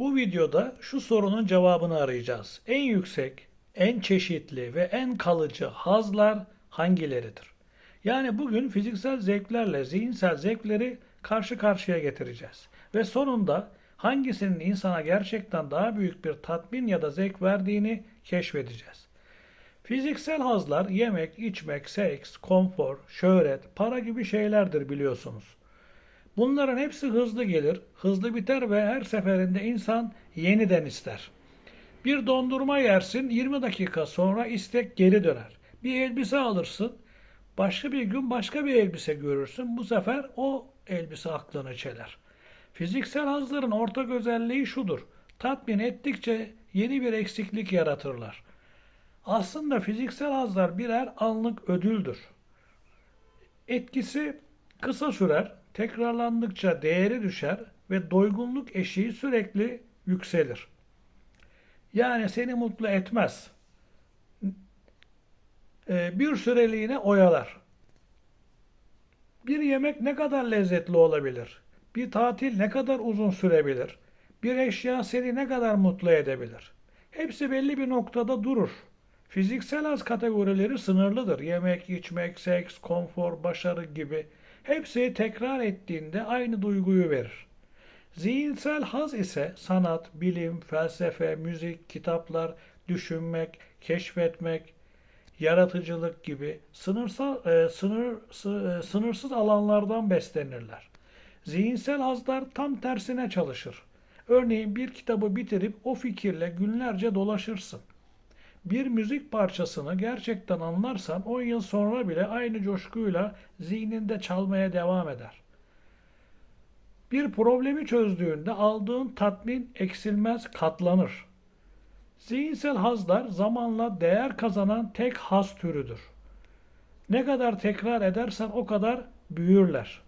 Bu videoda şu sorunun cevabını arayacağız. En yüksek, en çeşitli ve en kalıcı hazlar hangileridir? Yani bugün fiziksel zevklerle zihinsel zevkleri karşı karşıya getireceğiz. Ve sonunda hangisinin insana gerçekten daha büyük bir tatmin ya da zevk verdiğini keşfedeceğiz. Fiziksel hazlar yemek, içmek, seks, konfor, şöhret, para gibi şeylerdir biliyorsunuz. Bunların hepsi hızlı gelir, hızlı biter ve her seferinde insan yeniden ister. Bir dondurma yersin, 20 dakika sonra istek geri döner. Bir elbise alırsın, başka bir gün başka bir elbise görürsün. Bu sefer o elbise aklını çeler. Fiziksel hazların ortak özelliği şudur. Tatmin ettikçe yeni bir eksiklik yaratırlar. Aslında fiziksel hazlar birer anlık ödüldür. Etkisi kısa sürer, tekrarlandıkça değeri düşer ve doygunluk eşiği sürekli yükselir. Yani seni mutlu etmez. Bir süreliğine oyalar. Bir yemek ne kadar lezzetli olabilir? Bir tatil ne kadar uzun sürebilir? Bir eşya seni ne kadar mutlu edebilir? Hepsi belli bir noktada durur. Fiziksel haz kategorileri sınırlıdır. Yemek, içmek, seks, konfor, başarı gibi. Hepsi tekrar ettiğinde aynı duyguyu verir. Zihinsel haz ise sanat, bilim, felsefe, müzik, kitaplar, düşünmek, keşfetmek, yaratıcılık gibi sınırsız alanlardan beslenirler. Zihinsel hazlar tam tersine çalışır. Örneğin bir kitabı bitirip o fikirle günlerce dolaşırsın. Bir müzik parçasını gerçekten anlarsan 10 yıl sonra bile aynı coşkuyla zihninde çalmaya devam eder. Bir problemi çözdüğünde aldığın tatmin eksilmez, katlanır. Zihinsel hazlar zamanla değer kazanan tek haz türüdür. Ne kadar tekrar edersen o kadar büyürler.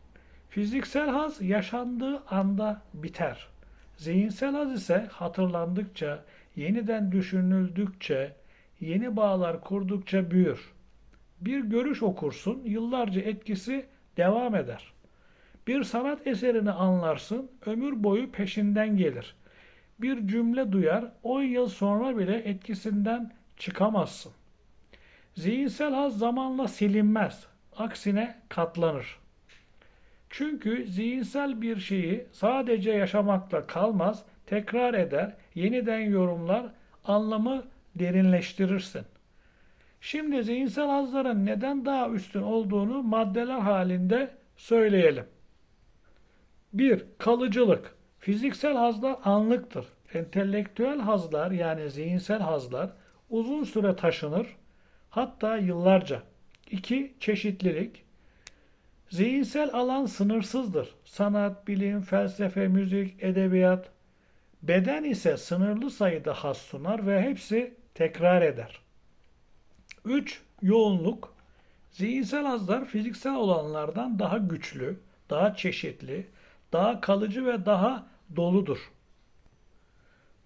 Fiziksel haz yaşandığı anda biter. Zihinsel haz ise hatırlandıkça, yeniden düşünüldükçe, yeni bağlar kurdukça büyür. Bir görüş okursun, yıllarca etkisi devam eder. Bir sanat eserini anlarsın, ömür boyu peşinden gelir. Bir cümle duyar, 10 yıl sonra bile etkisinden çıkamazsın. Zihinsel haz zamanla silinmez, aksine katlanır. Çünkü zihinsel bir şeyi sadece yaşamakla kalmaz, tekrar eder, yeniden yorumlar, anlamı derinleştirirsin. Şimdi zihinsel hazların neden daha üstün olduğunu maddeler halinde söyleyelim. 1. Kalıcılık. Fiziksel hazlar anlıktır. Entelektüel hazlar yani zihinsel hazlar uzun süre taşınır, hatta yıllarca. 2. Çeşitlilik. Zihinsel alan sınırsızdır. Sanat, bilim, felsefe, müzik, edebiyat. Beden ise sınırlı sayıda haz sunar ve hepsi tekrar eder. 3. Yoğunluk. Zihinsel hazlar fiziksel olanlardan daha güçlü, daha çeşitli, daha kalıcı ve daha doludur.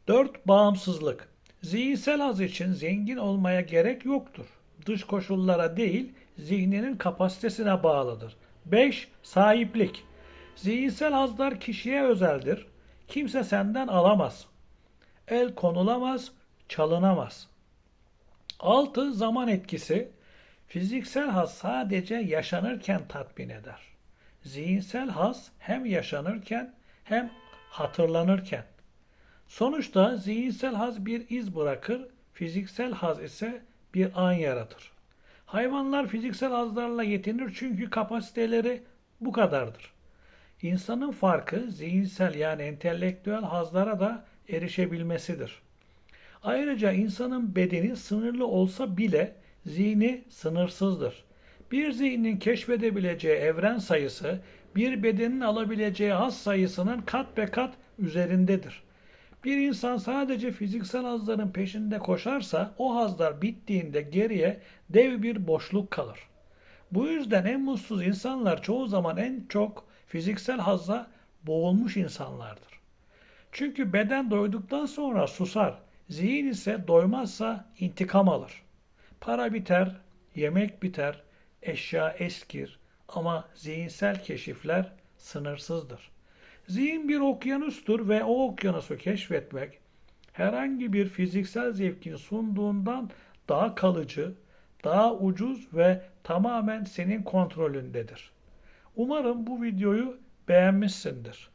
4. Bağımsızlık. Zihinsel haz için zengin olmaya gerek yoktur. Dış koşullara değil, zihninin kapasitesine bağlıdır. 5. Sahiplik. Zihinsel hazlar kişiye özeldir. Kimse senden alamaz. El konulamaz, çalınamaz. 6. Zaman etkisi. Fiziksel haz sadece yaşanırken tatmin eder. Zihinsel haz hem yaşanırken hem hatırlanırken. Sonuçta zihinsel haz bir iz bırakır, fiziksel haz ise bir an yaratır. Hayvanlar fiziksel hazlarla yetinir çünkü kapasiteleri bu kadardır. İnsanın farkı zihinsel yani entelektüel hazlara da erişebilmesidir. Ayrıca insanın bedeni sınırlı olsa bile zihni sınırsızdır. Bir zihnin keşfedebileceği evren sayısı bir bedenin alabileceği haz sayısının kat be kat üzerindedir. Bir insan sadece fiziksel hazların peşinde koşarsa o hazlar bittiğinde geriye dev bir boşluk kalır. Bu yüzden en mutsuz insanlar çoğu zaman en çok fiziksel hazza boğulmuş insanlardır. Çünkü beden doyduktan sonra susar, zihin ise doymazsa intikam alır. Para biter, yemek biter, eşya eskir ama zihinsel keşifler sınırsızdır. Zihin bir okyanustur ve o okyanusu keşfetmek herhangi bir fiziksel zevkin sunduğundan daha kalıcı, daha ucuz ve tamamen senin kontrolündedir. Umarım bu videoyu beğenmişsindir.